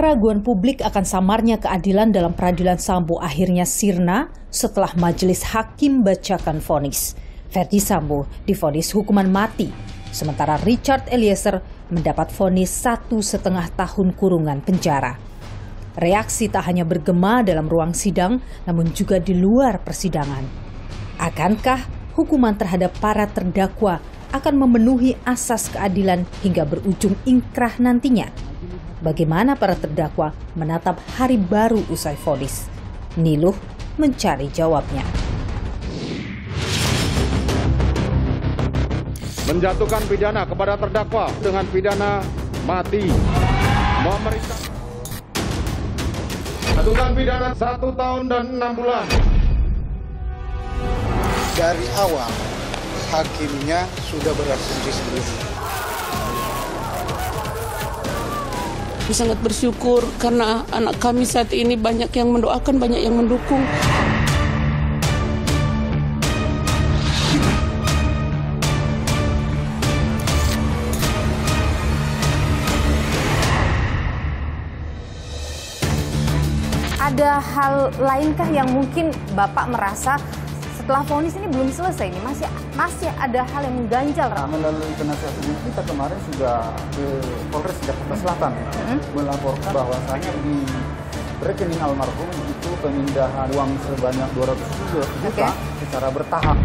Keraguan publik akan samarnya keadilan dalam peradilan Sambo akhirnya sirna setelah majelis hakim bacakan vonis. Ferdy Sambo divonis hukuman mati, sementara Richard Eliezer mendapat vonis 1,5 tahun kurungan penjara. Reaksi tak hanya bergema dalam ruang sidang, namun juga di luar persidangan. Akankah hukuman terhadap para terdakwa akan memenuhi asas keadilan hingga berujung ingkrah nantinya? Bagaimana para terdakwa menatap hari baru usai vonis? Niluh mencari jawabnya. Menjatuhkan pidana kepada terdakwa dengan pidana mati. Menjatuhkan pidana 1 tahun dan 6 bulan. Dari awal hakimnya sudah berasumsi sendiri. Sangat bersyukur karena anak kami saat ini banyak yang mendoakan, banyak yang mendukung. Ada hal lainkah yang mungkin Bapak merasa setelah vonis ini belum selesai, ini masih ada hal yang mengganjal? Melalui penasihat hukum kita kemarin sudah ke Polres Jakarta Selatan melaporkan bahwasanya di rekening almarhum itu pemindahan uang sebanyak 200 juta secara bertahap.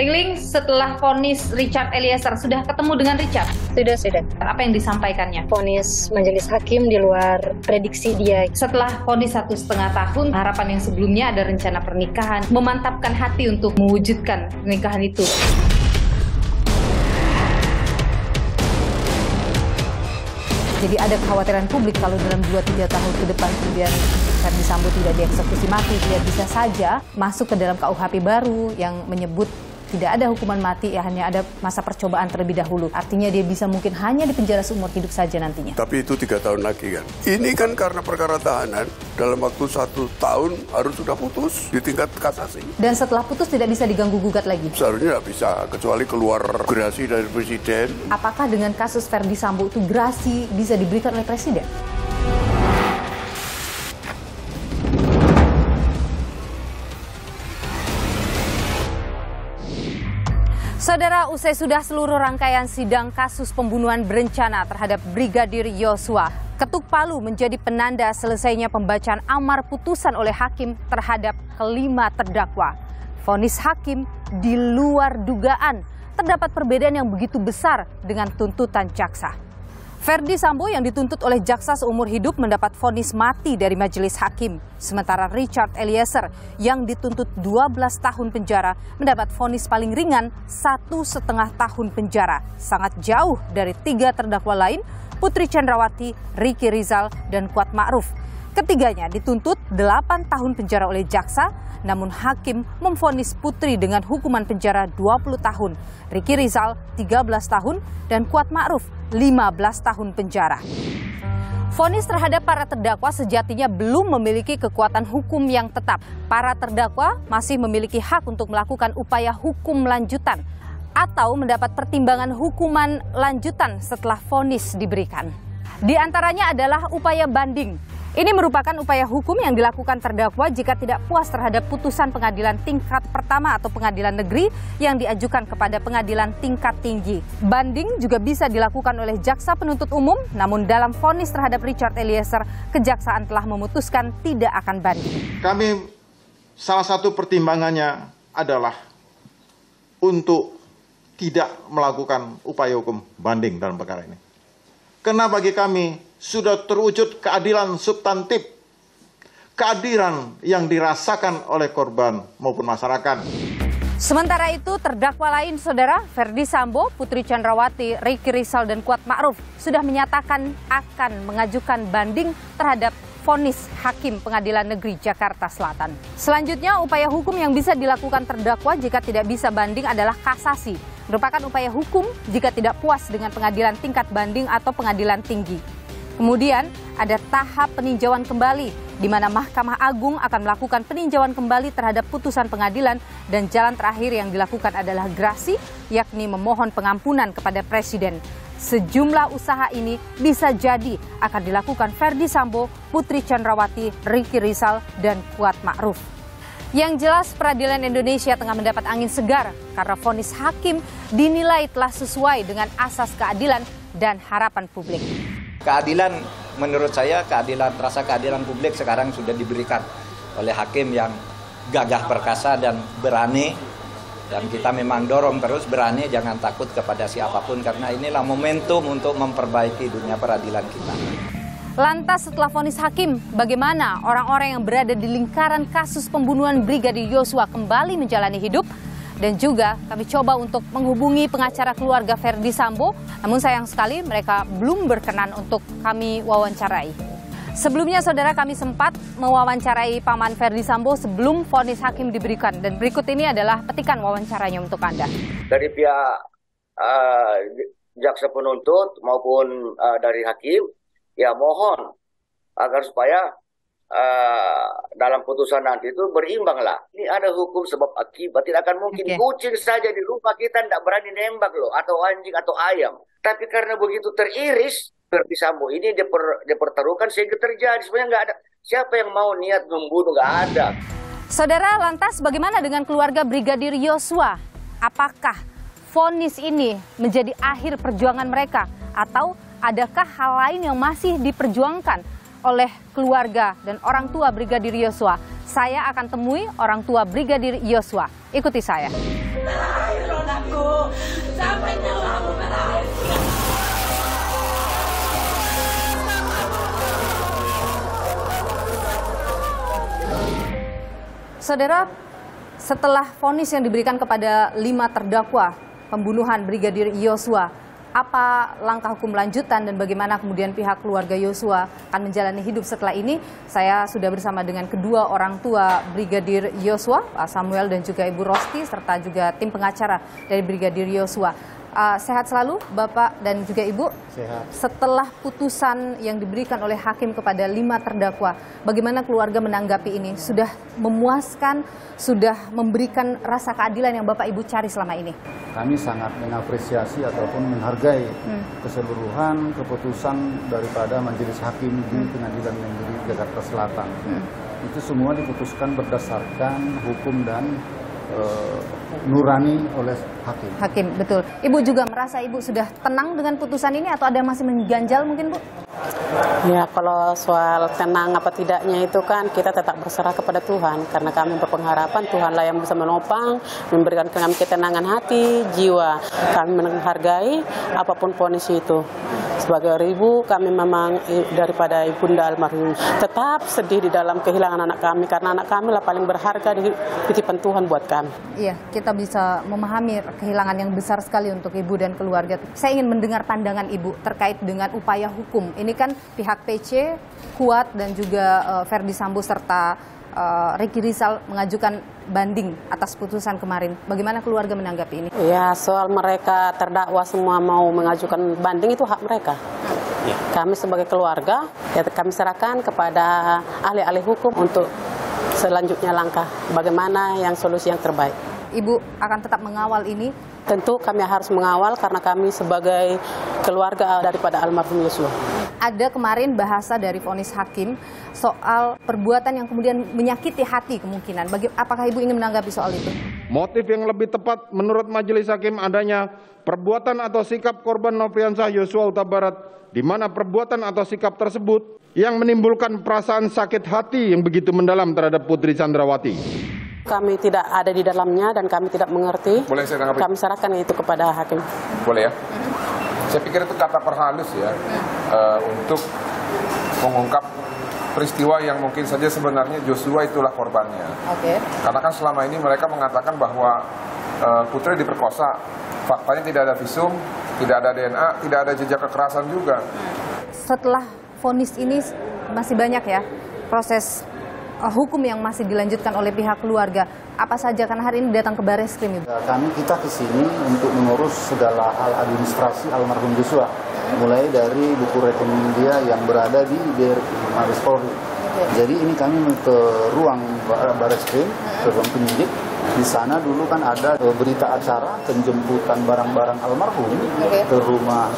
Ling, setelah vonis Richard Eliezer, sudah ketemu dengan Richard? Sudah. Apa yang disampaikannya? Vonis majelis hakim di luar prediksi dia. Setelah vonis 1,5 tahun, harapan yang sebelumnya ada rencana pernikahan, memantapkan hati untuk mewujudkan pernikahan itu. Jadi ada kekhawatiran publik kalau dalam 2-3 tahun ke depan kemudian Ferdy Sambo tidak dieksekusi mati, dia bisa saja masuk ke dalam KUHP baru yang menyebut tidak ada hukuman mati, ya hanya ada masa percobaan terlebih dahulu. Artinya dia bisa mungkin hanya di penjara seumur hidup saja nantinya. Tapi itu 3 tahun lagi kan. Ini kan karena perkara tahanan, dalam waktu 1 tahun harus sudah putus di tingkat kasasi. Dan setelah putus tidak bisa diganggu-gugat lagi? Seharusnya tidak bisa, kecuali keluar gerasi dari Presiden. Apakah dengan kasus Ferdy Sambo itu gerasi bisa diberikan oleh Presiden? Saudara, usai sudah seluruh rangkaian sidang kasus pembunuhan berencana terhadap Brigadir Yosua, ketuk palu menjadi penanda selesainya pembacaan amar putusan oleh hakim terhadap kelima terdakwa. Vonis hakim di luar dugaan, terdapat perbedaan yang begitu besar dengan tuntutan jaksa. Ferdy Sambo yang dituntut oleh jaksa seumur hidup mendapat vonis mati dari majelis hakim. Sementara Richard Eliezer yang dituntut 12 tahun penjara mendapat vonis paling ringan 1,5 tahun penjara. Sangat jauh dari 3 terdakwa lain, Putri Chandrawati, Ricky Rizal, dan Kuat Ma'ruf. Ketiganya dituntut 8 tahun penjara oleh jaksa, namun hakim memvonis Putri dengan hukuman penjara 20 tahun, Ricky Rizal 13 tahun, dan Kuat Ma'ruf 15 tahun penjara. Vonis terhadap para terdakwa sejatinya belum memiliki kekuatan hukum yang tetap. Para terdakwa masih memiliki hak untuk melakukan upaya hukum lanjutan atau mendapat pertimbangan hukuman lanjutan setelah vonis diberikan. Di antaranya adalah upaya banding. Ini merupakan upaya hukum yang dilakukan terdakwa jika tidak puas terhadap putusan pengadilan tingkat pertama atau pengadilan negeri yang diajukan kepada pengadilan tingkat tinggi. Banding juga bisa dilakukan oleh jaksa penuntut umum, namun dalam vonis terhadap Richard Eliezer, kejaksaan telah memutuskan tidak akan banding. Kami salah satu pertimbangannya adalah untuk tidak melakukan upaya hukum banding dalam perkara ini. Karena bagi kami sudah terwujud keadilan substantif, keadilan yang dirasakan oleh korban maupun masyarakat. Sementara itu, terdakwa lain, saudara, Ferdy Sambo, Putri Chandrawati, Ricky Rizal, dan Kuat Ma'ruf sudah menyatakan akan mengajukan banding terhadap vonis hakim Pengadilan Negeri Jakarta Selatan. Selanjutnya, upaya hukum yang bisa dilakukan terdakwa jika tidak bisa banding adalah kasasi. Merupakan upaya hukum jika tidak puas dengan pengadilan tingkat banding atau pengadilan tinggi. Kemudian ada tahap peninjauan kembali, di mana Mahkamah Agung akan melakukan peninjauan kembali terhadap putusan pengadilan, dan jalan terakhir yang dilakukan adalah gerasi, yakni memohon pengampunan kepada Presiden. sejumlah usaha ini bisa jadi akan dilakukan Ferdi Sambo, Putri Chandrawati, Ricky Rizal, dan Kuat Ma'ruf. Yang jelas peradilan Indonesia tengah mendapat angin segar karena vonis hakim dinilai telah sesuai dengan asas keadilan dan harapan publik. Keadilan menurut saya, rasa keadilan publik sekarang sudah diberikan oleh hakim yang gagah perkasa dan berani. Dan kita memang dorong terus berani, jangan takut kepada siapapun karena inilah momentum untuk memperbaiki dunia peradilan kita. Lantas setelah vonis hakim, bagaimana orang-orang yang berada di lingkaran kasus pembunuhan Brigadir Yosua kembali menjalani hidup? Dan juga kami coba untuk menghubungi pengacara keluarga Ferdi Sambo, namun sayang sekali mereka belum berkenan untuk kami wawancarai. Sebelumnya saudara, kami sempat mewawancarai paman Ferdi Sambo sebelum vonis hakim diberikan. Dan berikut ini adalah petikan wawancaranya untuk Anda. Dari pihak jaksa penuntut maupun dari hakim, ya mohon agar supaya dalam putusan nanti itu berimbang lah. Ini ada hukum sebab akibat. Tidak akan mungkin kucing saja di rumah kita tidak berani nembak loh, atau anjing atau ayam. Tapi karena begitu teriris, Ferdi Sambo ini dipertaruhkan sehingga terjadi. Sebenarnya nggak ada siapa yang mau niat membunuh, nggak ada. Saudara, lantas bagaimana dengan keluarga Brigadir Yosua? Apakah vonis ini menjadi akhir perjuangan mereka? Atau adakah hal lain yang masih diperjuangkan oleh keluarga dan orang tua Brigadir Yosua? Saya akan temui orang tua Brigadir Yosua. Ikuti saya. Saudara, setelah vonis yang diberikan kepada 5 terdakwa pembunuhan Brigadir Yosua, apa langkah hukum lanjutan dan bagaimana kemudian pihak keluarga Yosua akan menjalani hidup setelah ini? Saya sudah bersama dengan kedua orang tua Brigadir Yosua, Pak Samuel dan juga Ibu Rosti, serta juga tim pengacara dari Brigadir Yosua. Sehat selalu Bapak dan juga Ibu. Sehat. Setelah putusan yang diberikan oleh hakim kepada 5 terdakwa, bagaimana keluarga menanggapi ini? Sudah memuaskan, sudah memberikan rasa keadilan yang Bapak Ibu cari selama ini? Kami sangat mengapresiasi ataupun menghargai keseluruhan keputusan daripada majelis hakim di Pengadilan Negeri Jakarta Selatan. Itu semua diputuskan berdasarkan hukum dan nurani oleh hakim. Hakim, betul. Ibu juga merasa Ibu sudah tenang dengan putusan ini atau ada yang masih mengganjal mungkin, Bu? Ya, kalau soal tenang apa tidaknya itu kan kita tetap berserah kepada Tuhan. Karena kami berpengharapan Tuhanlah yang bisa menopang, memberikan kami ketenangan hati, jiwa. Kami menghargai apapun vonis itu. Sebagai ibu, kami memang daripada ibunda almarhum tetap sedih di dalam kehilangan anak kami. Karena anak kami lah paling berharga di titipan Tuhan buat kami. Iya, kita bisa memahami kehilangan yang besar sekali untuk Ibu dan keluarga. Saya ingin mendengar pandangan Ibu terkait dengan upaya hukum. Ini kan pihak PC, Kuat dan juga Ferdi Sambo serta Ricky Rizal mengajukan banding atas putusan kemarin. Bagaimana keluarga menanggapi ini? Ya, soal mereka terdakwa semua mau mengajukan banding itu hak mereka. Ya. Kami sebagai keluarga, ya kami serahkan kepada ahli-ahli hukum untuk selanjutnya langkah bagaimana yang solusi yang terbaik. Ibu akan tetap mengawal ini? Tentu kami harus mengawal karena kami sebagai keluarga daripada almarhum Yosua. Ada kemarin bahasa dari vonis hakim soal perbuatan yang kemudian menyakiti hati kemungkinan. Apakah Ibu ingin menanggapi soal itu? Motif yang lebih tepat menurut majelis hakim adanya perbuatan atau sikap korban Nofriansah Yosua Huta Barat, di mana perbuatan atau sikap tersebut yang menimbulkan perasaan sakit hati yang begitu mendalam terhadap Putri Chandrawati. Kami tidak ada di dalamnya dan kami tidak mengerti. Boleh saya tanggapi? Kami serahkan itu kepada hakim. Boleh ya? Saya pikir itu kata perhalus ya, untuk mengungkap peristiwa yang mungkin saja sebenarnya Joshua itulah korbannya. Oke. Karena kan selama ini mereka mengatakan bahwa Putri diperkosa, faktanya tidak ada visum, tidak ada DNA, tidak ada jejak kekerasan juga. Setelah vonis ini masih banyak ya proses hukum yang masih dilanjutkan oleh pihak keluarga. Apa saja, karena hari ini datang ke Barreskrim, Ibu? Kita ke sini untuk mengurus segala hal administrasi almarhum Joshua, mulai dari buku rekening dia yang berada di Mabes Polri. Jadi ini kami ke ruang Barreskrim, ke ruang penyidik Di sana dulu kan ada berita acara penjemputan barang-barang almarhum ke rumah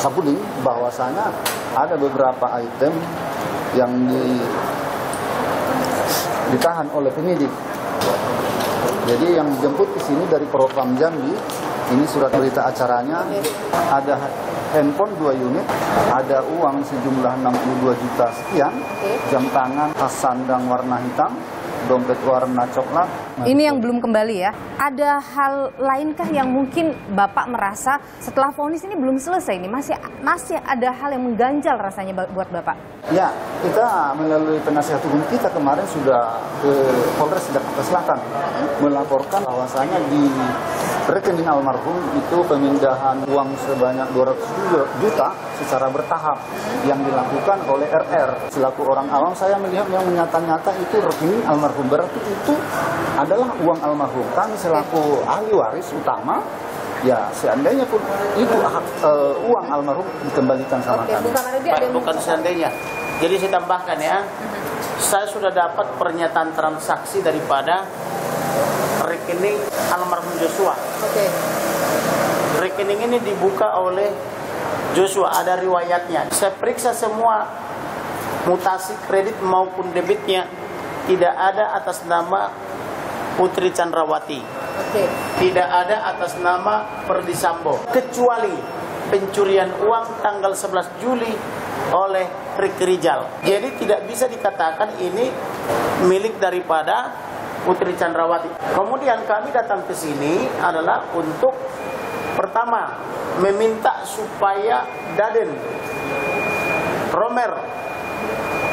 Sapuling, bahwasanya ada beberapa item yang ditahan oleh penyidik. Jadi yang dijemput ke sini dari Propam Jambi, ini surat berita acaranya, ada handphone 2 unit, ada uang sejumlah 62 juta sekian, jam tangan tas sandang warna hitam, dompet warna coklat. Ini yang belum kembali ya. Ada hal lainkah yang mungkin Bapak merasa setelah vonis ini belum selesai ini masih ada hal yang mengganjal rasanya buat Bapak? Ya, kita melalui penasihat hukum kita kemarin sudah ke Polres Jakarta Selatan melaporkan bahwasanya di rekening almarhum itu pemindahan uang sebanyak 200 juta secara bertahap yang dilakukan oleh RR. Selaku orang awam saya melihat yang nyata-nyata itu rekening almarhum, berarti itu adalah uang almarhum. Kami selaku ahli waris utama, ya seandainya pun itu uang almarhum dikembalikan sama kami. Bukan seandainya. Jadi saya tambahkan ya, saya sudah dapat pernyataan transaksi daripada rekening almarhum Joshua. Rekening ini dibuka oleh Joshua, ada riwayatnya. Saya periksa semua mutasi kredit maupun debitnya, tidak ada atas nama Putri Chandrawati, tidak ada atas nama Perdi Sambo, kecuali pencurian uang tanggal 11 Juli oleh Ricky Rijal. Jadi tidak bisa dikatakan ini milik daripada Putri Chandrawati. Kemudian kami datang ke sini adalah untuk pertama meminta supaya Daden, Romer,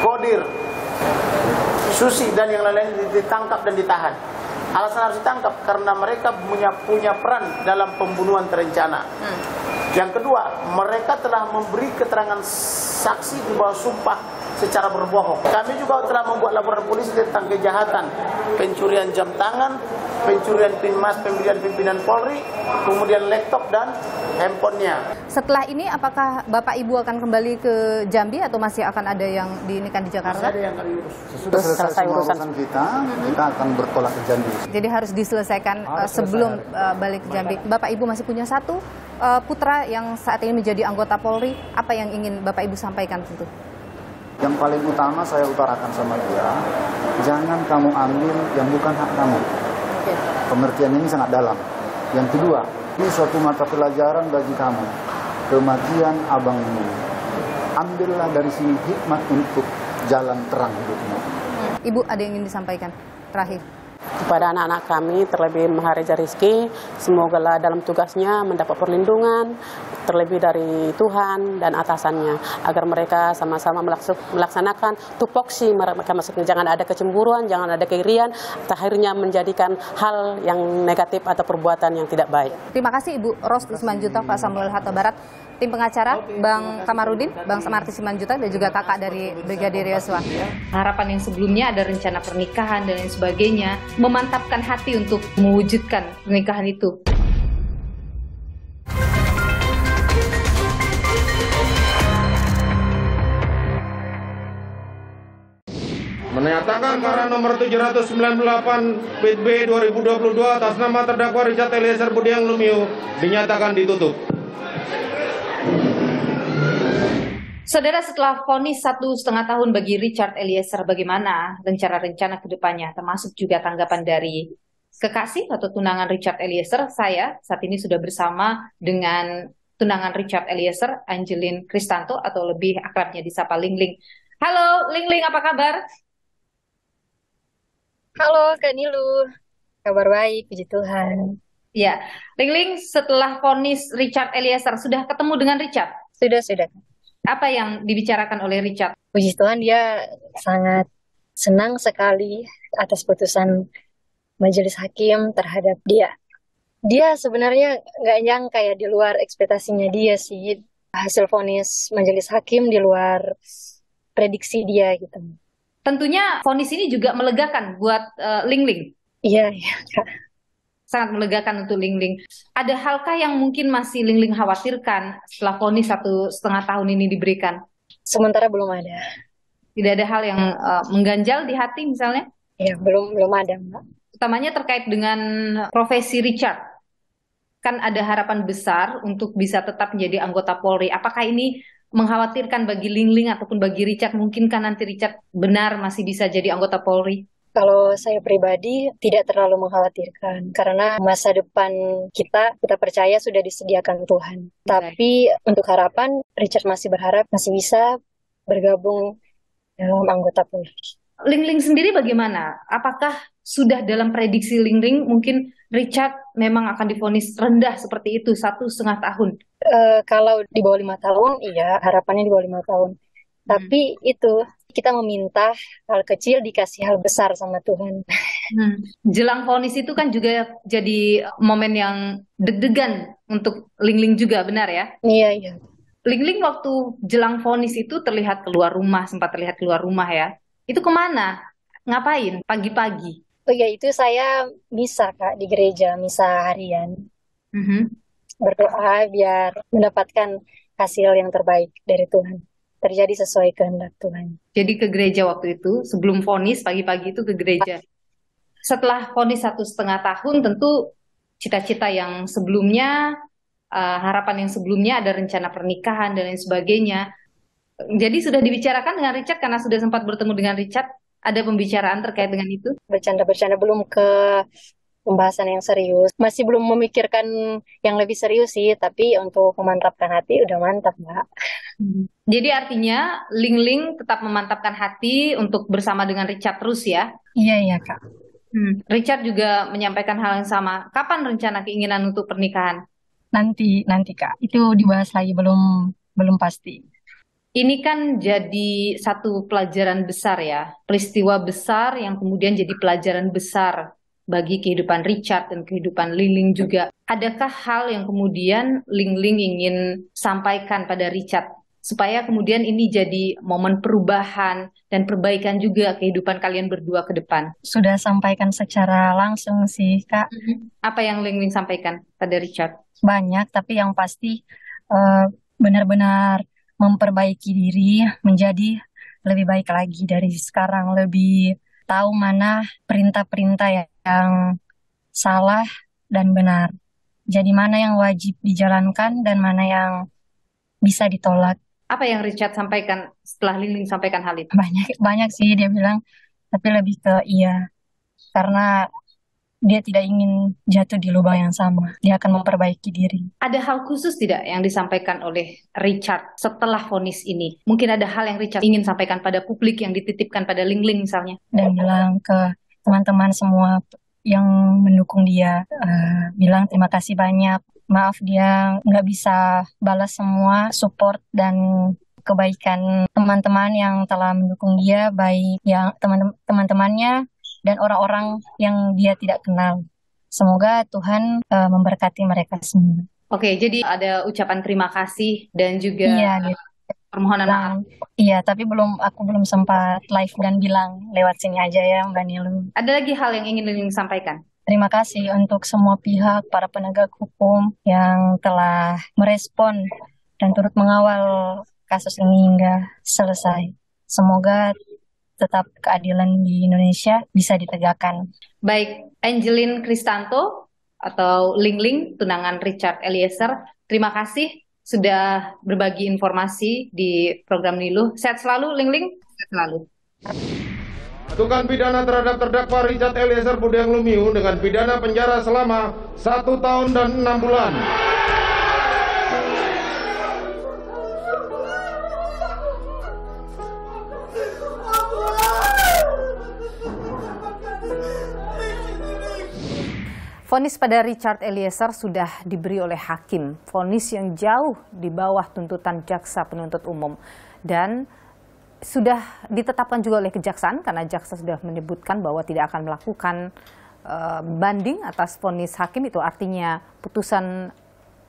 Kodir, Susi dan yang lain-lain ditangkap dan ditahan. Alasan harus ditangkap karena mereka punya peran dalam pembunuhan terencana. Yang kedua, mereka telah memberi keterangan saksi di bawah sumpah secara berbohong. Kami juga telah membuat laporan polisi tentang kejahatan pencurian jam tangan, pencurian pin mas pimpinan Polri, kemudian laptop dan handphonenya. Setelah ini apakah Bapak Ibu akan kembali ke Jambi atau masih akan ada yang diinikan di Jakarta? Masih ada yang kami urus. Sudah selesai urusan kita akan bertolak ke Jambi. Jadi harus diselesaikan sebelum balik ke Jambi. Bapak Ibu masih punya satu putra yang saat ini menjadi anggota Polri. Apa yang ingin Bapak Ibu sampaikan tentu? Yang paling utama saya utarakan sama dia, jangan kamu ambil yang bukan hak kamu. Pengertian ini sangat dalam. Yang kedua, ini suatu mata pelajaran bagi kamu. Kematian abangmu. Ambillah dari sini hikmat untuk jalan terang hidupmu. Ibu ada yang ingin disampaikan terakhir? Kepada anak-anak kami, terlebih Mahareja Rizky, semoga dalam tugasnya mendapat perlindungan, terlebih dari Tuhan dan atasannya, agar mereka sama-sama melaksanakan tupoksi mereka masing-masing. Jangan ada kecemburuan, jangan ada keirian, akhirnya menjadikan hal yang negatif atau perbuatan yang tidak baik. Terima kasih Ibu Rosti Simanjuntak, Pak Samuel Hatta Barat, tim pengacara, Bang Kamarudin, Bang Samarti Simanjuntak, dan juga kakak dari Brigadir Yosua. Harapan yang sebelumnya ada rencana pernikahan dan lain sebagainya, memantapkan hati untuk mewujudkan pernikahan itu. Menyatakan perkara nomor 798 PB 2022 atas nama terdakwa Richard Eliezer Budiang Lumiu dinyatakan ditutup. Saudara, setelah vonis 1,5 tahun bagi Richard Eliezer, bagaimana rencana-rencana ke depannya, termasuk juga tanggapan dari kekasih atau tunangan Richard Eliezer? Saya saat ini sudah bersama dengan tunangan Richard Eliezer, Angelin Kristanto, atau lebih akrabnya disapa Ling Ling. Halo Ling Ling, apa kabar? Halo Kak Nilu, kabar baik, puji Tuhan. Ya, Ling Ling, setelah vonis Richard Eliezer, sudah ketemu dengan Richard? Sudah. Apa yang dibicarakan oleh Richard? Puji Tuhan, dia sangat senang sekali atas putusan majelis hakim terhadap dia. Dia sebenarnya nggak nyangka ya, di luar ekspektasinya dia sih. Hasil vonis majelis hakim di luar prediksi dia gitu. Tentunya vonis ini juga melegakan buat Ling Ling. Iya, Kak. Sangat melegakan untuk Ling Ling. Ada halkah yang mungkin masih Ling Ling khawatirkan setelah vonis 1,5 tahun ini diberikan? Sementara belum ada. Tidak ada hal yang mengganjal di hati misalnya? Ya, belum ada, Mbak. utamanya terkait dengan profesi Richard. Kan ada harapan besar untuk bisa tetap menjadi anggota Polri. Apakah ini mengkhawatirkan bagi Lingling ataupun bagi Richard? Mungkinkah nanti Richard benar masih bisa jadi anggota Polri? Kalau saya pribadi tidak terlalu mengkhawatirkan karena masa depan kita percaya sudah disediakan Tuhan. Tapi untuk harapan, Richard masih berharap masih bisa bergabung dalam anggota Polri. Lingling sendiri bagaimana? Apakah sudah dalam prediksi Lingling mungkin Richard memang akan divonis rendah seperti itu 1,5 tahun? Kalau di bawah 5 tahun, iya harapannya di bawah 5 tahun. Tapi itu kita meminta hal kecil dikasih hal besar sama Tuhan. Jelang vonis itu kan juga jadi momen yang deg-degan untuk Lingling juga, benar ya? Iya, iya. Lingling waktu jelang vonis itu terlihat keluar rumah, sempat terlihat keluar rumah ya. Itu kemana? Ngapain pagi-pagi? Oh ya, itu saya misa Kak di gereja, misa harian. Berdoa biar mendapatkan hasil yang terbaik dari Tuhan. Terjadi sesuai kehendak Tuhan. Jadi ke gereja waktu itu, sebelum vonis pagi-pagi itu ke gereja. Setelah vonis 1,5 tahun, tentu cita-cita yang sebelumnya, harapan yang sebelumnya, ada rencana pernikahan dan lain sebagainya. Jadi sudah dibicarakan dengan Richard karena sudah sempat bertemu dengan Richard, ada pembicaraan terkait dengan itu? Bercanda-bercanda, belum ke pembahasan yang serius. Masih belum memikirkan yang lebih serius sih, tapi untuk memantapkan hati udah mantap, Mbak. Jadi artinya Lingling tetap memantapkan hati untuk bersama dengan Richard terus ya? Iya, Kak. Richard juga menyampaikan hal yang sama. Kapan rencana keinginan untuk pernikahan? Nanti Kak. Itu dibahas lagi, belum pasti. Ini kan jadi satu pelajaran besar ya, peristiwa besar yang kemudian jadi pelajaran besar bagi kehidupan Richard dan kehidupan Lingling juga. Adakah hal yang kemudian Lingling ingin sampaikan pada Richard supaya kemudian ini jadi momen perubahan dan perbaikan juga kehidupan kalian berdua ke depan? Sudah sampaikan secara langsung sih, Kak. Apa yang Lingling sampaikan pada Richard? Banyak, tapi yang pasti benar-benar memperbaiki diri menjadi lebih baik lagi dari sekarang, lebih tahu mana perintah-perintah yang salah dan benar. Jadi mana yang wajib dijalankan dan mana yang bisa ditolak. Apa yang Richard sampaikan setelah Lingling sampaikan hal itu? Banyak sih dia bilang, tapi lebih ke iya. Karena dia tidak ingin jatuh di lubang yang sama. Dia akan memperbaiki diri. Ada hal khusus tidak yang disampaikan oleh Richard setelah vonis ini? Mungkin ada hal yang Richard ingin sampaikan pada publik yang dititipkan pada Lingling misalnya? Dan bilang ke teman-teman semua yang mendukung dia, bilang terima kasih banyak. Maaf dia nggak bisa balas semua support dan kebaikan teman-teman yang telah mendukung dia, baik yang teman-temannya dan orang-orang yang dia tidak kenal. Semoga Tuhan memberkati mereka semua. Oke, jadi ada ucapan terima kasih dan juga permohonan maaf. Iya, tapi aku belum sempat live dan bilang lewat sini aja ya Mbak Nilu. Ada lagi hal yang ingin Lingling sampaikan? Terima kasih untuk semua pihak, para penegak hukum yang telah merespon dan turut mengawal kasus ini hingga selesai. Semoga tetap keadilan di Indonesia bisa ditegakkan. Baik, Angeline Kristanto atau Lingling, tunangan Richard Eliezer, terima kasih sudah berbagi informasi di program Nilu. Sehat selalu, Lingling. Sehat selalu. Jatuhkan pidana terhadap terdakwa Richard Eliezer Budiang Lumiu dengan pidana penjara selama 1 tahun dan 6 bulan. Vonis pada Richard Eliezer sudah diberi oleh hakim. Vonis yang jauh di bawah tuntutan jaksa penuntut umum. Dan sudah ditetapkan juga oleh kejaksaan karena jaksa sudah menyebutkan bahwa tidak akan melakukan banding atas vonis hakim. Itu artinya putusan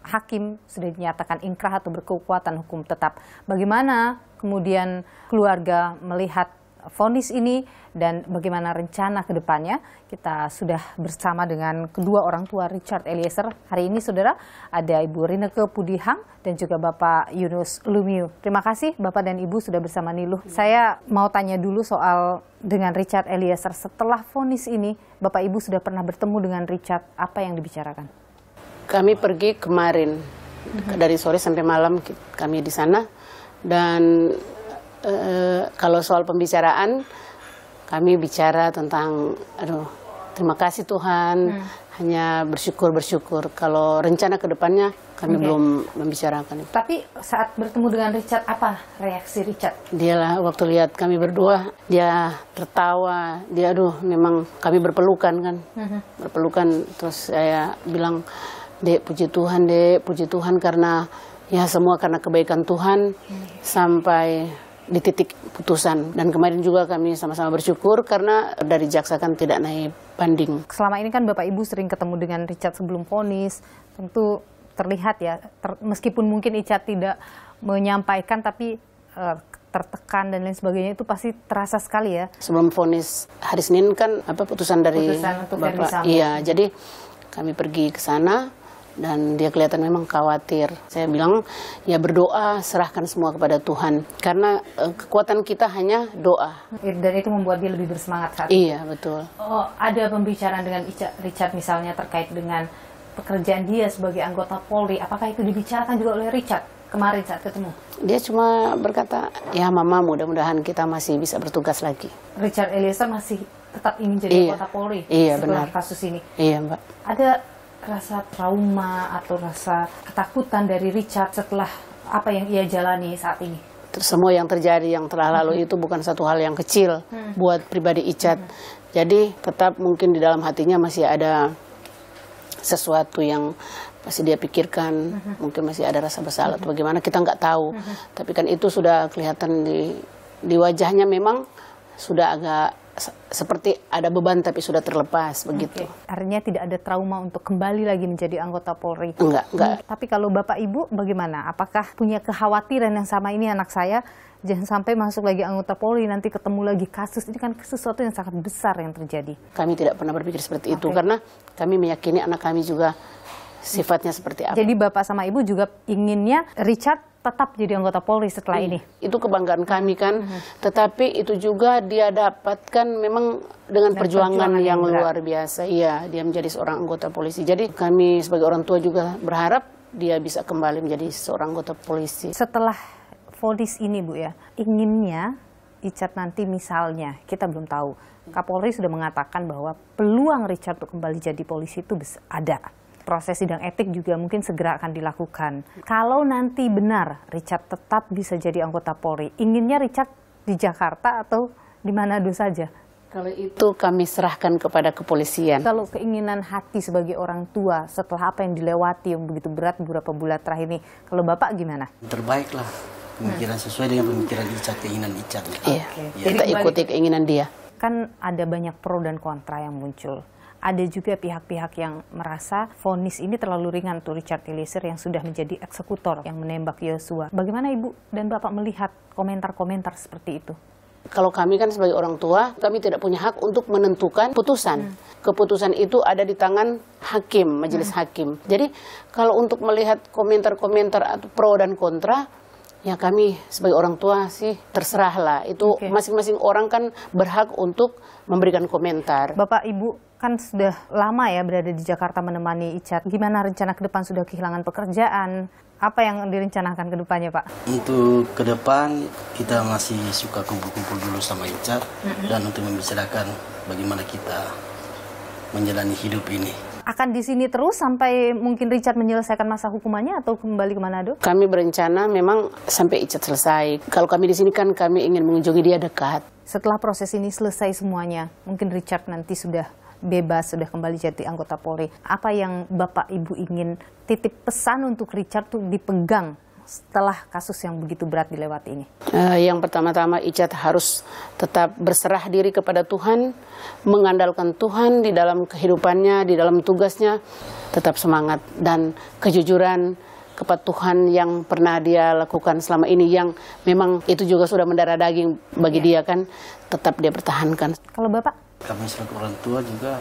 hakim sudah dinyatakan inkrah atau berkekuatan hukum tetap. Bagaimana kemudian keluarga melihat vonis ini dan bagaimana rencana ke depannya. Kita sudah bersama dengan kedua orang tua Richard Eliezer. Hari ini saudara ada Ibu Rineke Pudihang dan juga Bapak Yunus Lumiu. Terima kasih Bapak dan Ibu sudah bersama Niluh. Saya mau tanya dulu soal dengan Richard Eliezer. Setelah vonis ini, Bapak Ibu sudah pernah bertemu dengan Richard. Apa yang dibicarakan? Kami pergi kemarin, dari sore sampai malam kami di sana. Dan kalau soal pembicaraan, kami bicara tentang, terima kasih Tuhan, hanya bersyukur. Kalau rencana ke depannya, kami belum membicarakan itu. Tapi saat bertemu dengan Richard, apa reaksi Richard? Dialah waktu lihat kami berdua, dia tertawa, dia memang kami berpelukan kan, berpelukan. Terus saya bilang, Dek, puji Tuhan karena ya semua karena kebaikan Tuhan sampai di titik putusan. Dan kemarin juga kami sama-sama bersyukur karena dari jaksa kan tidak naik banding. Selama ini kan Bapak Ibu sering ketemu dengan Richard sebelum vonis, tentu terlihat ya, meskipun mungkin Richard tidak menyampaikan tapi tertekan dan lain sebagainya, itu pasti terasa sekali ya. Sebelum vonis hari Senin kan putusan dari Bapak. Iya, jadi kami pergi ke sana. Dan dia kelihatan memang khawatir. Saya bilang, ya berdoa, serahkan semua kepada Tuhan. Karena kekuatan kita hanya doa. Dan itu membuat dia lebih bersemangat saat itu. Iya, betul. Oh, ada pembicaraan dengan Richard misalnya terkait dengan pekerjaan dia sebagai anggota Polri. Apakah itu dibicarakan juga oleh Richard kemarin saat ketemu? Dia cuma berkata, ya Mama, mudah-mudahan kita masih bisa bertugas lagi. Richard Eliezer masih tetap ingin jadi anggota Polri setelah kasus ini? Iya, Mbak. Ada rasa trauma atau rasa ketakutan dari Richard setelah apa yang ia jalani saat ini? Semua yang terjadi yang telah lalu itu bukan satu hal yang kecil buat pribadi Richard. Jadi tetap mungkin di dalam hatinya masih ada sesuatu yang pasti dia pikirkan, mungkin masih ada rasa bersalah atau bagaimana, kita nggak tahu. Tapi kan itu sudah kelihatan di wajahnya, memang sudah agak seperti ada beban tapi sudah terlepas begitu. Artinya tidak ada trauma untuk kembali lagi menjadi anggota Polri? Enggak. Tapi kalau Bapak Ibu bagaimana? Apakah punya kekhawatiran yang sama ini, anak saya jangan sampai masuk lagi anggota Polri, nanti ketemu lagi kasus, ini kan sesuatu yang sangat besar yang terjadi. Kami tidak pernah berpikir seperti itu karena kami meyakini anak kami juga sifatnya seperti apa. Jadi Bapak sama Ibu juga inginnya Richard tetap jadi anggota Polri setelah ini? Itu kebanggaan kami kan, tetapi itu juga dia dapatkan memang dengan perjuangan yang luar biasa. Iya, dia menjadi seorang anggota polisi. Jadi kami sebagai orang tua juga berharap dia bisa kembali menjadi seorang anggota polisi. Setelah vonis ini Bu ya, inginnya Richard nanti misalnya, kita belum tahu, Kapolri sudah mengatakan bahwa peluang Richard untuk kembali jadi polisi itu ada. Proses sidang etik juga mungkin segera akan dilakukan. Kalau nanti benar Richard tetap bisa jadi anggota Polri, inginnya Richard di Jakarta atau di Manado saja? Kalau itu kami serahkan kepada kepolisian. Kalau keinginan hati sebagai orang tua setelah apa yang dilewati yang begitu berat beberapa bulan terakhir ini, kalau Bapak gimana? Terbaiklah, pemikiran sesuai dengan pemikiran Richard, keinginan Richard. Iya, kita ikuti keinginan dia. Kan ada banyak pro dan kontra yang muncul. Ada juga pihak-pihak yang merasa vonis ini terlalu ringan untuk Richard Eliezer yang sudah menjadi eksekutor yang menembak Yosua. Bagaimana Ibu dan Bapak melihat komentar-komentar seperti itu? Kalau kami kan sebagai orang tua, kami tidak punya hak untuk menentukan putusan. Keputusan itu ada di tangan hakim, majelis hakim. Jadi kalau untuk melihat komentar-komentar atau pro dan kontra, ya kami sebagai orang tua sih terserahlah. Itu masing-masing orang kan berhak untuk memberikan komentar. Bapak Ibu kan sudah lama ya berada di Jakarta menemani Richard. Gimana rencana ke depan? Sudah kehilangan pekerjaan? Apa yang direncanakan ke depannya, Pak? Untuk ke depan kita masih suka kumpul-kumpul dulu sama Richard dan untuk membicarakan bagaimana kita menjalani hidup ini. Akan di sini terus sampai mungkin Richard menyelesaikan masa hukumannya atau kembali ke Manado? Kami berencana memang sampai Richard selesai. Kalau kami di sini kan kami ingin mengunjungi dia dekat. Setelah proses ini selesai semuanya, mungkin Richard nanti sudah bebas, sudah kembali jadi anggota Polri. Apa yang Bapak Ibu ingin titip pesan untuk Richard tuh dipegang setelah kasus yang begitu berat dilewati ini? Yang pertama-tama Richard harus tetap berserah diri kepada Tuhan, mengandalkan Tuhan di dalam kehidupannya, di dalam tugasnya, tetap semangat dan kejujuran, kepatuhan yang pernah dia lakukan selama ini, yang memang itu juga sudah mendarah daging bagi dia kan, tetap dia pertahankan. Kalau Bapak? Kami selaku orang tua juga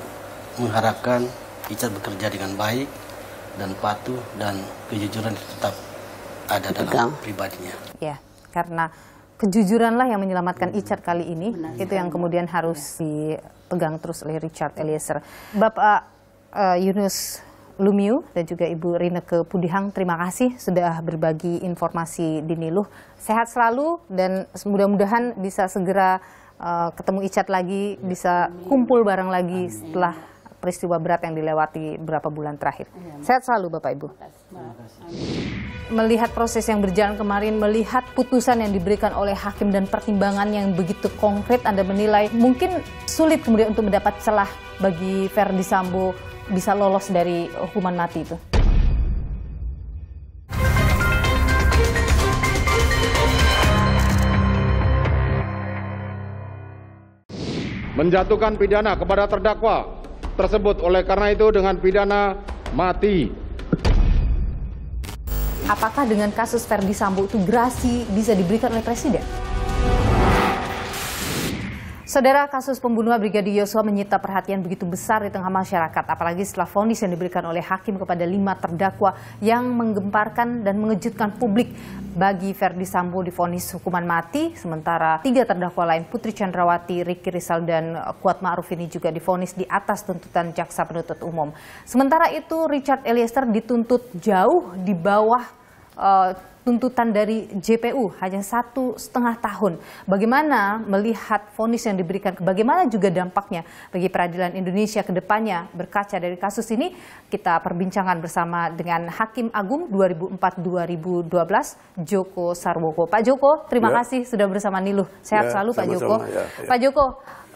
mengharapkan Icat bekerja dengan baik dan patuh, dan kejujuran tetap ada dalam pribadinya. Ya, karena kejujuranlah yang menyelamatkan Icat kali ini. Itu yang kemudian harus dipegang terus oleh Richard Eliezer. Bapak Yunus Lumiu dan juga Ibu Rinneke Pudihang, terima kasih sudah berbagi informasi di Niluh. Sehat selalu dan mudah-mudahan bisa segera ketemu Icat lagi, bisa kumpul bareng lagi setelah peristiwa berat yang dilewati beberapa bulan terakhir. Sehat selalu Bapak Ibu. Melihat proses yang berjalan kemarin, melihat putusan yang diberikan oleh hakim dan pertimbangan yang begitu konkret, Anda menilai mungkin sulit kemudian untuk mendapat celah bagi Verdi Sambo bisa lolos dari hukuman mati itu? Menjatuhkan pidana kepada terdakwa tersebut oleh karena itu dengan pidana mati. Apakah dengan kasus Verdi Sambo itu gerasi bisa diberikan oleh Presiden? Saudara, kasus pembunuhan Brigadir Yosua menyita perhatian begitu besar di tengah masyarakat, apalagi setelah vonis yang diberikan oleh hakim kepada 5 terdakwa yang menggemparkan dan mengejutkan publik. Bagi Verdi Sambo divonis hukuman mati, sementara 3 terdakwa lain Putri Chandrawati, Ricky Rizal, dan Kuat Ma'ruf ini juga divonis di atas tuntutan jaksa penuntut umum. Sementara itu Richard Eliezer dituntut jauh di bawah tuntutan dari JPU, hanya 1,5 tahun. Bagaimana melihat vonis yang diberikan, bagaimana juga dampaknya bagi peradilan Indonesia ke depannya berkaca dari kasus ini, kita perbincangkan bersama dengan Hakim Agung 2004-2012, Joko Sarwoko. Pak Joko, terima kasih sudah bersama Niluh. Sehat selalu Pak Joko. Pak Joko,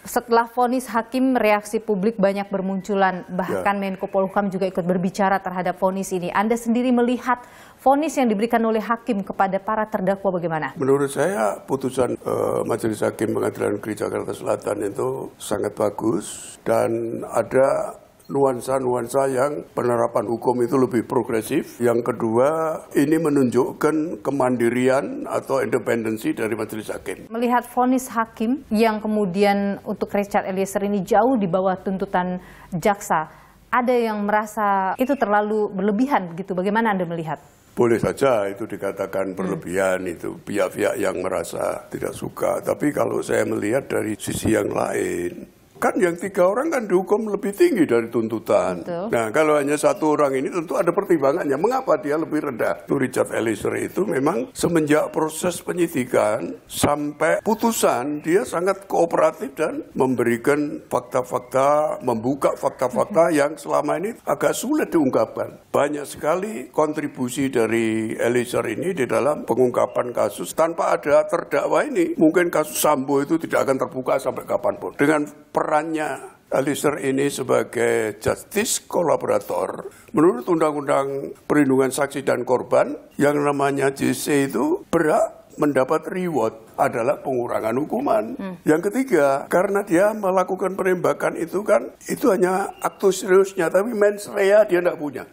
setelah vonis hakim, reaksi publik banyak bermunculan, bahkan Menko Polhukam juga ikut berbicara terhadap vonis ini. Anda sendiri melihat vonis yang diberikan oleh hakim kepada para terdakwa bagaimana? Menurut saya putusan Majelis Hakim Pengadilan Negeri Jakarta Selatan itu sangat bagus, dan ada nuansa-nuansa yang penerapan hukum itu lebih progresif. Yang kedua, ini menunjukkan kemandirian atau independensi dari majelis hakim. Melihat vonis hakim yang kemudian untuk Richard Eliezer ini jauh di bawah tuntutan jaksa, ada yang merasa itu terlalu berlebihan begitu. Bagaimana Anda melihat? Boleh saja itu dikatakan berlebihan, itu pihak-pihak yang merasa tidak suka. Tapi kalau saya melihat dari sisi yang lain, kan yang 3 orang kan dihukum lebih tinggi dari tuntutan. Betul. Nah, kalau hanya 1 orang ini tentu ada pertimbangannya. Mengapa dia lebih rendah? Richard Eliezer itu memang semenjak proses penyidikan sampai putusan, dia sangat kooperatif dan memberikan fakta-fakta, membuka fakta-fakta yang selama ini agak sulit diungkapkan. Banyak sekali kontribusi dari Eliezer ini di dalam pengungkapan kasus. Tanpa ada terdakwa ini, mungkin kasus Sambo itu tidak akan terbuka sampai kapanpun. Dengan perannya Eliezer ini sebagai justice kolaborator, menurut Undang-Undang Perlindungan Saksi dan Korban, yang namanya JC itu berhak mendapat reward adalah pengurangan hukuman. Yang ketiga, karena dia melakukan penembakan itu kan, itu hanya aktus seriusnya, tapi mens rea dia tidak punya.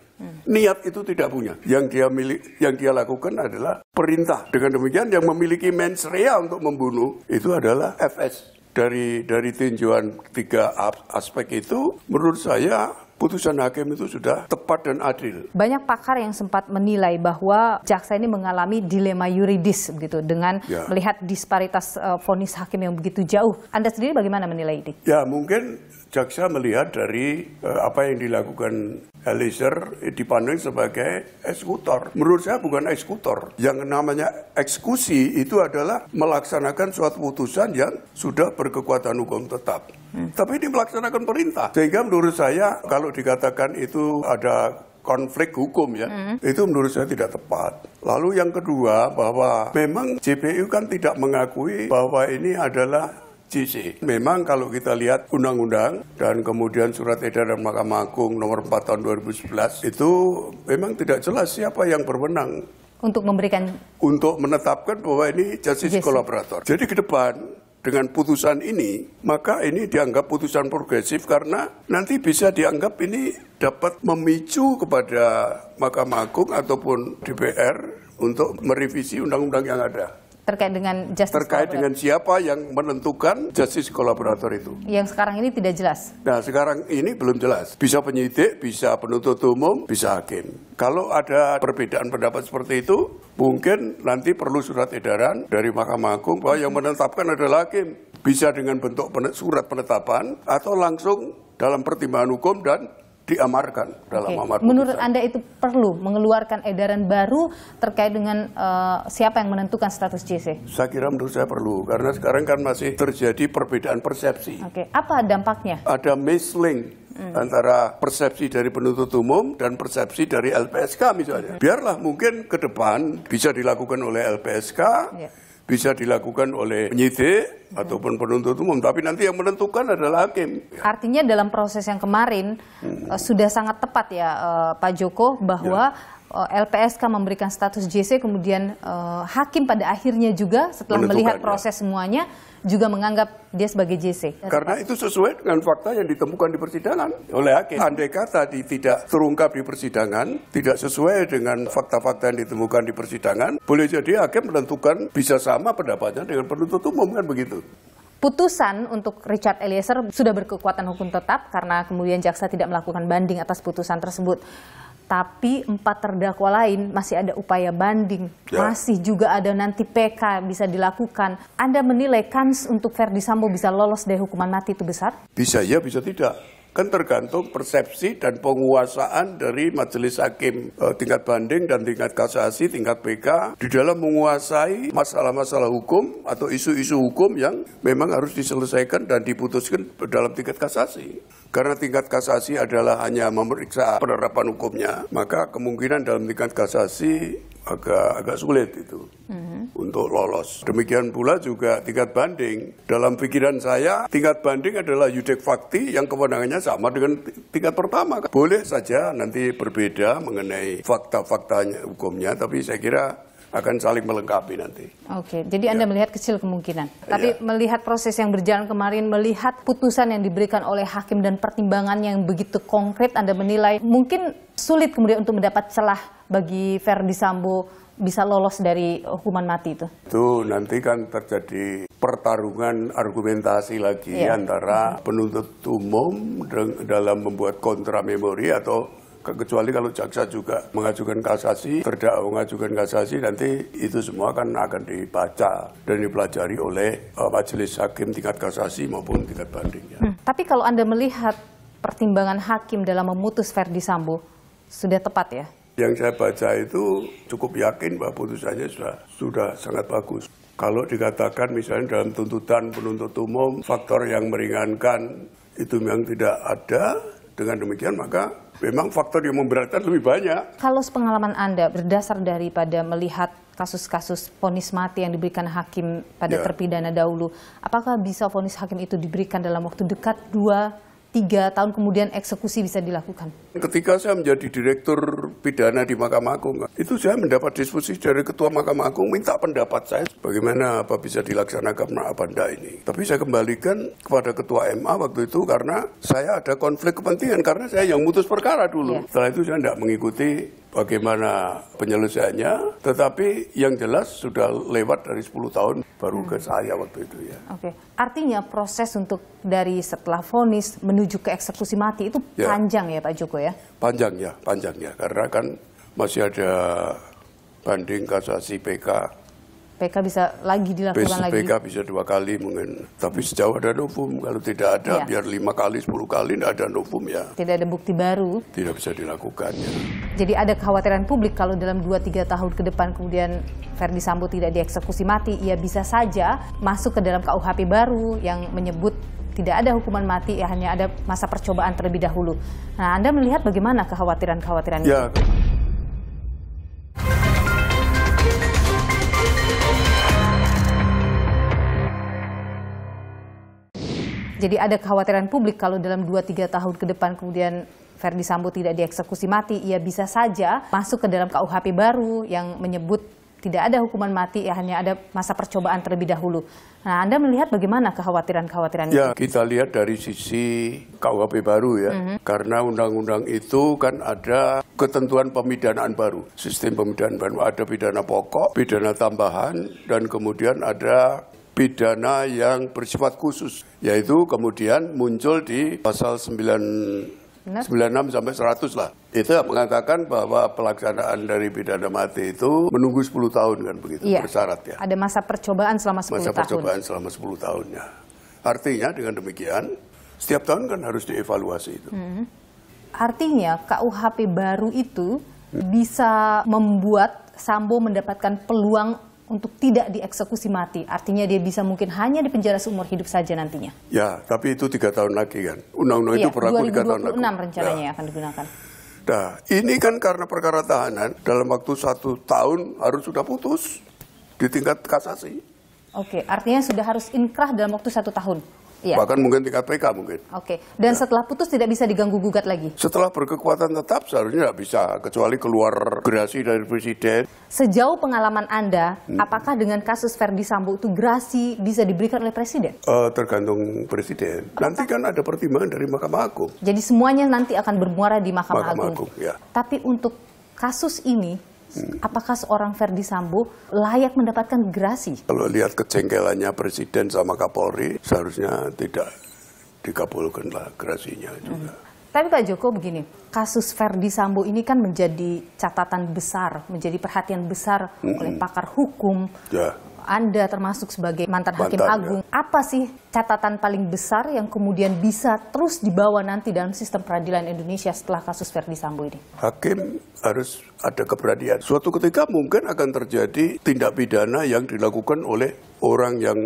Niat itu tidak punya. Yang dia lakukan adalah perintah. Dengan demikian yang memiliki mens rea untuk membunuh itu adalah FS. Dari tinjauan 3 aspek itu, menurut saya putusan hakim itu sudah tepat dan adil. Banyak pakar yang sempat menilai bahwa jaksa ini mengalami dilema yuridis begitu dengan melihat disparitas vonis hakim yang begitu jauh. Anda sendiri bagaimana menilai ini? Ya, mungkin jaksa melihat dari apa yang dilakukan Eliezer dipandang sebagai eksekutor. Menurut saya bukan eksekutor. Yang namanya eksekusi itu adalah melaksanakan suatu putusan yang sudah berkekuatan hukum tetap. Tapi ini melaksanakan perintah. Sehingga menurut saya kalau dikatakan itu ada konflik hukum itu menurut saya tidak tepat. Lalu yang kedua, bahwa memang JPU kan tidak mengakui bahwa ini adalah JC. Memang kalau kita lihat undang-undang dan kemudian surat edaran Mahkamah Agung nomor 4 tahun 2011 itu memang tidak jelas siapa yang berwenang untuk menetapkan bahwa ini justice kolaborator. Jadi ke depan dengan putusan ini, maka ini dianggap putusan progresif karena nanti bisa dianggap ini dapat memicu kepada Mahkamah Agung ataupun DPR untuk merevisi undang-undang yang ada. Terkait dengan dengan siapa yang menentukan justice kolaborator itu. Yang sekarang ini tidak jelas. Nah, sekarang ini belum jelas. Bisa penyidik, bisa penuntut umum, bisa hakim. Kalau ada perbedaan pendapat seperti itu, mungkin nanti perlu surat edaran dari Mahkamah Agung bahwa yang menetapkan adalah hakim. Bisa dengan bentuk surat penetapan atau langsung dalam pertimbangan hukum dan diamarkan dalam amar putusan. Menurut Anda itu perlu mengeluarkan edaran baru terkait dengan siapa yang menentukan status JC? Saya kira menurut saya perlu, karena sekarang kan masih terjadi perbedaan persepsi. Apa dampaknya? Ada mislink antara persepsi dari penuntut umum dan persepsi dari LPSK misalnya. Biarlah mungkin ke depan bisa dilakukan oleh LPSK, bisa dilakukan oleh penyidik ataupun penuntut umum, tapi nanti yang menentukan adalah hakim. Artinya dalam proses yang kemarin sudah sangat tepat ya Pak Joko bahwa LPSK memberikan status JC, kemudian hakim pada akhirnya juga setelah melihat proses semuanya juga menganggap dia sebagai JC. Karena itu sesuai dengan fakta yang ditemukan di persidangan oleh hakim. Andai kata tidak terungkap di persidangan, tidak sesuai dengan fakta-fakta yang ditemukan di persidangan, boleh jadi hakim menentukan bisa sama pendapatnya dengan penuntut umum, kan begitu. Putusan untuk Richard Eliezer sudah berkekuatan hukum tetap karena kemudian jaksa tidak melakukan banding atas putusan tersebut. Tapi 4 terdakwa lain masih ada upaya banding, masih juga ada nanti PK bisa dilakukan. Anda menilai kans untuk Ferdy Sambo bisa lolos dari hukuman mati itu besar? Bisa ya, bisa tidak. Kan tergantung persepsi dan penguasaan dari majelis hakim tingkat banding dan tingkat kasasi, tingkat PK di dalam menguasai masalah-masalah hukum atau isu-isu hukum yang memang harus diselesaikan dan diputuskan dalam tingkat kasasi. Karena tingkat kasasi adalah hanya memeriksa penerapan hukumnya, maka kemungkinan dalam tingkat kasasi agak sulit itu untuk lolos. Demikian pula juga tingkat banding. Dalam pikiran saya, tingkat banding adalah yudek fakti yang kewenangannya sama dengan tingkat pertama. Boleh saja nanti berbeda mengenai fakta-faktanya hukumnya, tapi saya kira akan saling melengkapi nanti. Oke, jadi Anda melihat kecil kemungkinan. Tapi melihat proses yang berjalan kemarin, melihat putusan yang diberikan oleh hakim dan pertimbangan yang begitu konkret, Anda menilai mungkin sulit kemudian untuk mendapat celah bagi Ferdy Sambo bisa lolos dari hukuman mati itu? Itu nanti kan terjadi pertarungan argumentasi lagi antara penuntut umum dalam membuat kontra memori atau kecuali kalau jaksa juga mengajukan kasasi, terdakwa mengajukan kasasi, nanti itu semua kan akan dibaca dan dipelajari oleh majelis hakim tingkat kasasi maupun tingkat banding. Tapi kalau Anda melihat pertimbangan hakim dalam memutus Ferdy Sambo, sudah tepat ya? Yang saya baca itu cukup yakin bahwa putusannya sudah sangat bagus. Kalau dikatakan misalnya dalam tuntutan penuntut umum, faktor yang meringankan itu memang tidak ada, dengan demikian maka memang faktor yang memberatkan lebih banyak. Kalau sepengalaman Anda berdasar daripada melihat kasus-kasus vonis mati yang diberikan hakim pada terpidana dahulu, apakah bisa vonis hakim itu diberikan dalam waktu dekat 2-3 tahun kemudian eksekusi bisa dilakukan? Ketika saya menjadi direktur pidana di Mahkamah Agung, itu saya mendapat diskusi dari Ketua Mahkamah Agung, minta pendapat saya bagaimana apa bisa dilaksanakan apa enggak ini. Tapi saya kembalikan kepada Ketua MA waktu itu karena saya ada konflik kepentingan, karena saya yang mutus perkara dulu. Setelah itu saya tidak mengikuti bagaimana penyelesaiannya, tetapi yang jelas sudah lewat dari 10 tahun baru ke saya waktu itu ya. Oke, artinya proses untuk dari setelah vonis menuju ke eksekusi mati itu panjang ya Pak Joko ya? Panjang ya, karena kan masih ada banding kasasi PK. PK bisa lagi dilakukan lagi? PK bisa 2 kali mungkin, tapi sejauh ada novum, kalau tidak ada biar 5 kali, 10 kali tidak ada novum ya. Tidak ada bukti baru? Tidak bisa dilakukan ya. Jadi ada kekhawatiran publik kalau dalam 2-3 tahun ke depan kemudian Ferdy Sambo tidak dieksekusi mati, ia bisa saja masuk ke dalam KUHP baru yang menyebut tidak ada hukuman mati, ya hanya ada masa percobaan terlebih dahulu. Nah, Anda melihat bagaimana kekhawatiran-kekhawatiran itu? Jadi ada kekhawatiran publik kalau dalam 2-3 tahun ke depan kemudian Ferdy Sambo tidak dieksekusi mati, ia bisa saja masuk ke dalam KUHP baru yang menyebut tidak ada hukuman mati, ya hanya ada masa percobaan terlebih dahulu. Nah, Anda melihat bagaimana kekhawatiran-kekhawatiran ya, itu? Kita lihat dari sisi KUHP baru ya, karena undang-undang itu kan ada ketentuan pemidanaan baru, sistem pemidanaan baru, ada pidana pokok, pidana tambahan, dan kemudian ada pidana yang bersifat khusus, yaitu kemudian muncul di pasal 96 sampai 100 lah. Itu mengatakan bahwa pelaksanaan dari pidana mati itu menunggu 10 tahun kan begitu, iya, bersyarat ya. Ada masa percobaan selama 10 tahun. Masa percobaan selama 10 tahunnya. Artinya dengan demikian, setiap tahun kan harus dievaluasi itu. Artinya KUHP baru itu bisa membuat Sambo mendapatkan peluang untuk tidak dieksekusi mati. Artinya dia bisa mungkin hanya dipenjara seumur hidup saja nantinya. Ya, tapi itu 3 tahun lagi kan. Undang-undang itu berlaku 3 tahun lagi. 2026 rencananya akan digunakan. Nah, ini kan karena perkara tahanan, dalam waktu 1 tahun harus sudah putus di tingkat kasasi. Oke, artinya sudah harus inkrah dalam waktu 1 tahun. Iya. Bahkan mungkin tingkat PK mungkin. Oke, dan setelah putus tidak bisa diganggu-gugat lagi? Setelah berkekuatan tetap seharusnya tidak bisa, kecuali keluar gerasi dari presiden. Sejauh pengalaman Anda, apakah dengan kasus Verdi Sambo itu gerasi bisa diberikan oleh presiden? Tergantung presiden. Nanti kan ada pertimbangan dari Mahkamah Agung. Jadi semuanya nanti akan bermuara di Mahkamah Agung. Ya. Tapi untuk kasus ini, apakah seorang Verdi Sambo layak mendapatkan gerasi? Kalau lihat kejengkelannya presiden sama Kapolri, seharusnya tidak dikabulkanlah gerasinya juga. Tapi Pak Joko begini, kasus Verdi Sambo ini kan menjadi catatan besar, menjadi perhatian besar oleh pakar hukum. Ya. Anda termasuk sebagai mantan Hakim Agung. Ya. Apa sih catatan paling besar yang kemudian bisa terus dibawa nanti dalam sistem peradilan Indonesia setelah kasus Verdi Sambo ini? Hakim harus ada keberanian. Suatu ketika mungkin akan terjadi tindak pidana yang dilakukan oleh orang yang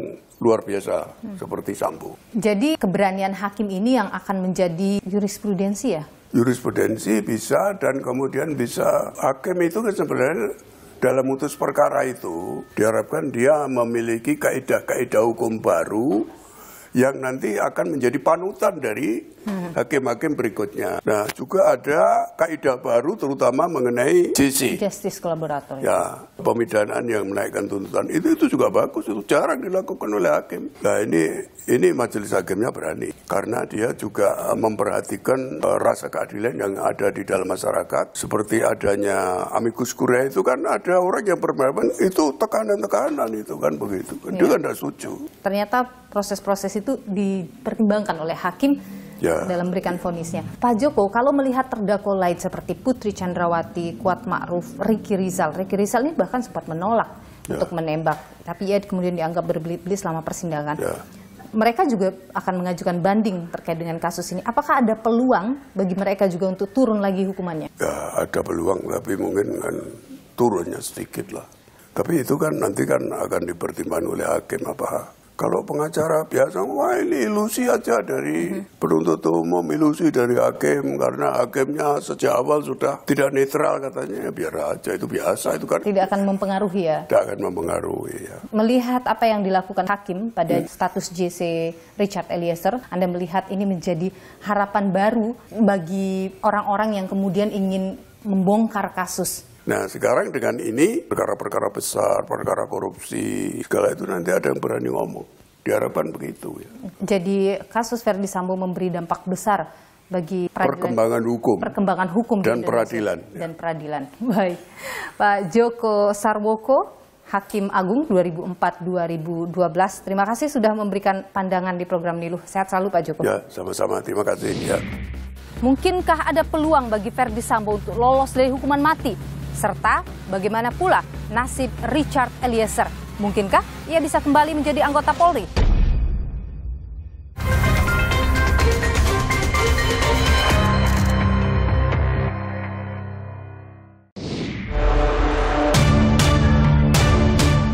luar biasa seperti Sambo. Jadi keberanian hakim ini yang akan menjadi jurisprudensi ya? Jurisprudensi bisa, dan kemudian bisa hakim itu kan sebenarnya dalam memutus perkara itu diharapkan dia memiliki kaidah-kaidah hukum baru yang nanti akan menjadi panutan dari hakim-hakim berikutnya. Nah, juga ada kaidah baru terutama mengenai JC. Justice Collaborator. Ya, pemidanaan yang menaikkan tuntutan. Itu juga bagus, itu jarang dilakukan oleh hakim. Nah, ini majelis hakimnya berani karena dia juga memperhatikan rasa keadilan yang ada di dalam masyarakat. Seperti adanya amicus curiae itu kan ada orang yang berpendapat itu tekanan-tekanan itu kan begitu. Dia kan tidak setuju. Ternyata proses-proses itu dipertimbangkan oleh hakim dalam memberikan vonisnya. Pak Joko, kalau melihat terdakwa lain seperti Putri Chandrawati, Kuat Ma'ruf, Ricky Rizal ini bahkan sempat menolak untuk menembak, tapi ia kemudian dianggap berbelit-belit selama persidangan. Mereka juga akan mengajukan banding terkait dengan kasus ini. Apakah ada peluang bagi mereka juga untuk turun lagi hukumannya? Ya, ada peluang, tapi mungkin kan turunnya sedikit lah. Tapi itu kan nanti kan akan dipertimbangkan oleh hakim apa. Kalau pengacara biasa, wah ini ilusi aja dari penuntut umum, ilusi dari hakim, karena hakimnya sejak awal sudah tidak netral katanya, biar aja, itu biasa, itu kan. Tidak akan mempengaruhi ya? Tidak akan mempengaruhi ya. Melihat apa yang dilakukan hakim pada status JC Richard Eliezer, Anda melihat ini menjadi harapan baru bagi orang-orang yang kemudian ingin membongkar kasus. Nah, sekarang dengan ini, perkara-perkara besar, perkara korupsi, segala itu nanti ada yang berani ngomong. Diharapkan begitu ya. Jadi kasus Verdi Sambo memberi dampak besar bagi perkembangan hukum dan peradilan. Dan peradilan. Baik. Pak Joko Sarwoko, Hakim Agung 2004-2012. Terima kasih sudah memberikan pandangan di program Niluh. Sehat selalu Pak Joko. Ya, sama-sama. Terima kasih. Ya. Mungkinkah ada peluang bagi Verdi Sambo untuk lolos dari hukuman mati? Serta bagaimana pula nasib Richard Eliezer? Mungkinkah ia bisa kembali menjadi anggota Polri?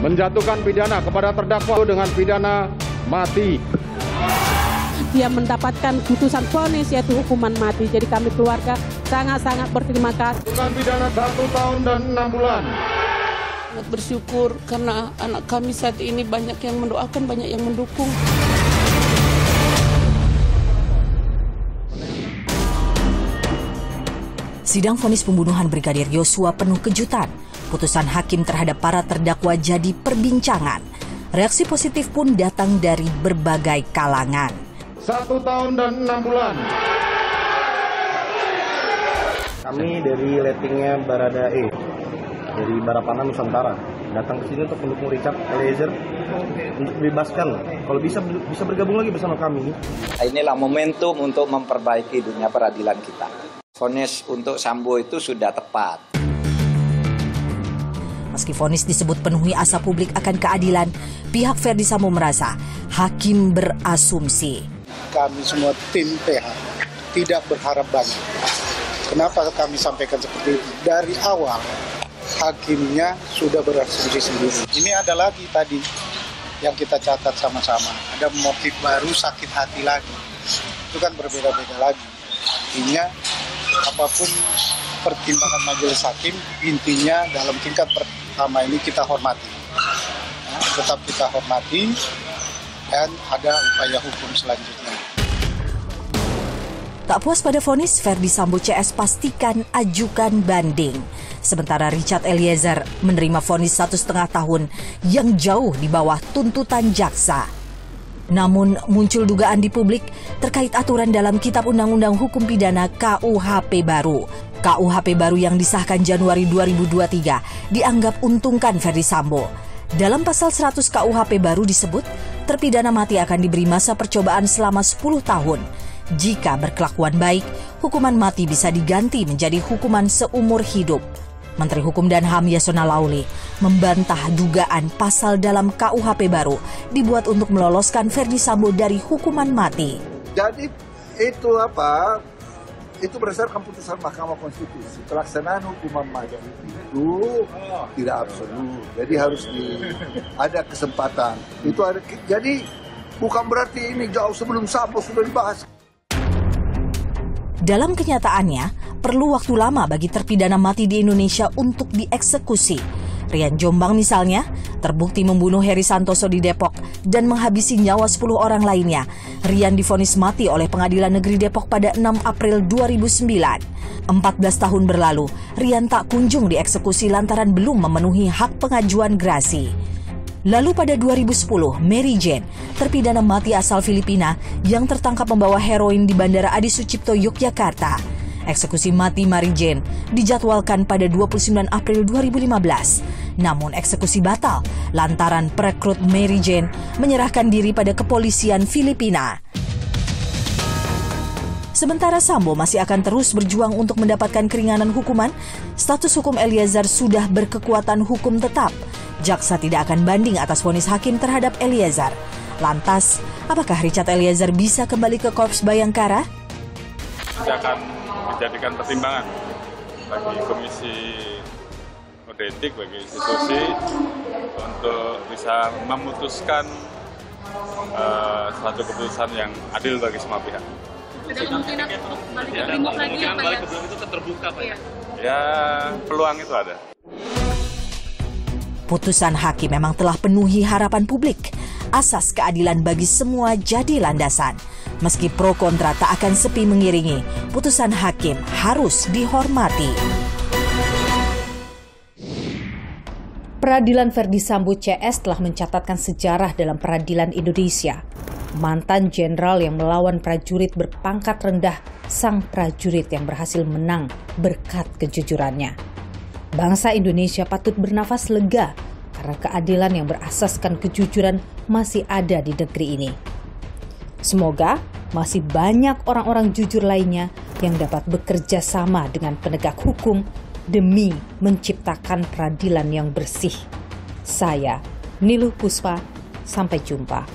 Menjatuhkan pidana kepada terdakwa dengan pidana mati. Dia mendapatkan putusan vonis yaitu hukuman mati. Jadi kami keluarga sangat-sangat berterima kasih. Hukuman pidana 1 tahun dan 6 bulan. Sangat bersyukur karena anak kami saat ini banyak yang mendoakan, banyak yang mendukung. Sidang vonis pembunuhan Brigadir Yosua penuh kejutan. Putusan hakim terhadap para terdakwa jadi perbincangan. Reaksi positif pun datang dari berbagai kalangan. 1 tahun dan 6 bulan. Kami dari lettingnya Baradae, dari Barapana Nusantara, datang ke sini untuk mendukung Richard Eliezer untuk dibebaskan. Kalau bisa bergabung lagi bersama kami. Inilah momentum untuk memperbaiki dunia peradilan kita. Vonis untuk Sambo itu sudah tepat. Meski vonis disebut penuhi asa publik akan keadilan, pihak Ferdy Sambo merasa hakim berasumsi. Kami semua tim PH tidak berharap banyak. Kenapa kami sampaikan seperti itu? Dari awal hakimnya sudah berasumsi sendiri. Ini ada lagi tadi yang kita catat sama-sama. Ada motif baru, sakit hati lagi. Itu kan berbeda-beda lagi. Artinya apapun pertimbangan majelis hakim, intinya dalam tingkat pertama ini kita hormati. Tetap kita hormati dan ada upaya hukum selanjutnya. Tak puas pada vonis, Ferdy Sambo CS pastikan ajukan banding. Sementara Richard Eliezer menerima vonis 1,5 tahun yang jauh di bawah tuntutan jaksa. Namun muncul dugaan di publik terkait aturan dalam Kitab Undang-Undang Hukum Pidana KUHP baru. KUHP baru yang disahkan Januari 2023 dianggap untungkan Ferdy Sambo. Dalam pasal 100 KUHP baru disebut, terpidana mati akan diberi masa percobaan selama 10 tahun. Jika berkelakuan baik, hukuman mati bisa diganti menjadi hukuman seumur hidup. Menteri Hukum dan HAM Yasona Lauli membantah dugaan pasal dalam KUHP baru dibuat untuk meloloskan Ferdy Sambo dari hukuman mati. Jadi itu itu berdasarkan putusan Mahkamah Konstitusi. Pelaksanaan hukuman mati itu tidak absolut. Jadi harus ada kesempatan. Jadi bukan berarti ini jauh sebelum Sambo sudah dibahas. Dalam kenyataannya, perlu waktu lama bagi terpidana mati di Indonesia untuk dieksekusi. Rian Jombang misalnya, terbukti membunuh Heri Santoso di Depok dan menghabisi nyawa 10 orang lainnya. Rian divonis mati oleh Pengadilan Negeri Depok pada 6 April 2009. 14 tahun berlalu, Rian tak kunjung dieksekusi lantaran belum memenuhi hak pengajuan gerasi. Lalu pada 2010, Mary Jane, terpidana mati asal Filipina yang tertangkap membawa heroin di Bandara Adi Sucipto, Yogyakarta. Eksekusi mati Mary Jane dijadwalkan pada 29 April 2015. Namun eksekusi batal lantaran perekrut Mary Jane menyerahkan diri pada kepolisian Filipina. Sementara Sambo masih akan terus berjuang untuk mendapatkan keringanan hukuman, status hukum Eliezer sudah berkekuatan hukum tetap. Jaksa tidak akan banding atas vonis hakim terhadap Eliezer. Lantas, apakah Richard Eliezer bisa kembali ke Korps Bayangkara? Kita akan menjadikan pertimbangan bagi Komisi Kode Etik, bagi institusi untuk bisa memutuskan suatu keputusan yang adil bagi semua pihak. Ada kemungkinan untuk balik ke Brimob lagi ya Pak ya? Belum itu terbuka Pak ya? Ya, peluang itu ada. Putusan hakim memang telah penuhi harapan publik. Asas keadilan bagi semua jadi landasan. Meski pro kontra tak akan sepi mengiringi, putusan hakim harus dihormati. Peradilan Ferdy Sambo CS telah mencatatkan sejarah dalam peradilan Indonesia. Mantan jenderal yang melawan prajurit berpangkat rendah, sang prajurit yang berhasil menang berkat kejujurannya. Bangsa Indonesia patut bernafas lega karena keadilan yang berasaskan kejujuran masih ada di negeri ini. Semoga masih banyak orang-orang jujur lainnya yang dapat bekerja sama dengan penegak hukum demi menciptakan peradilan yang bersih. Saya, Niluh Puspa, sampai jumpa.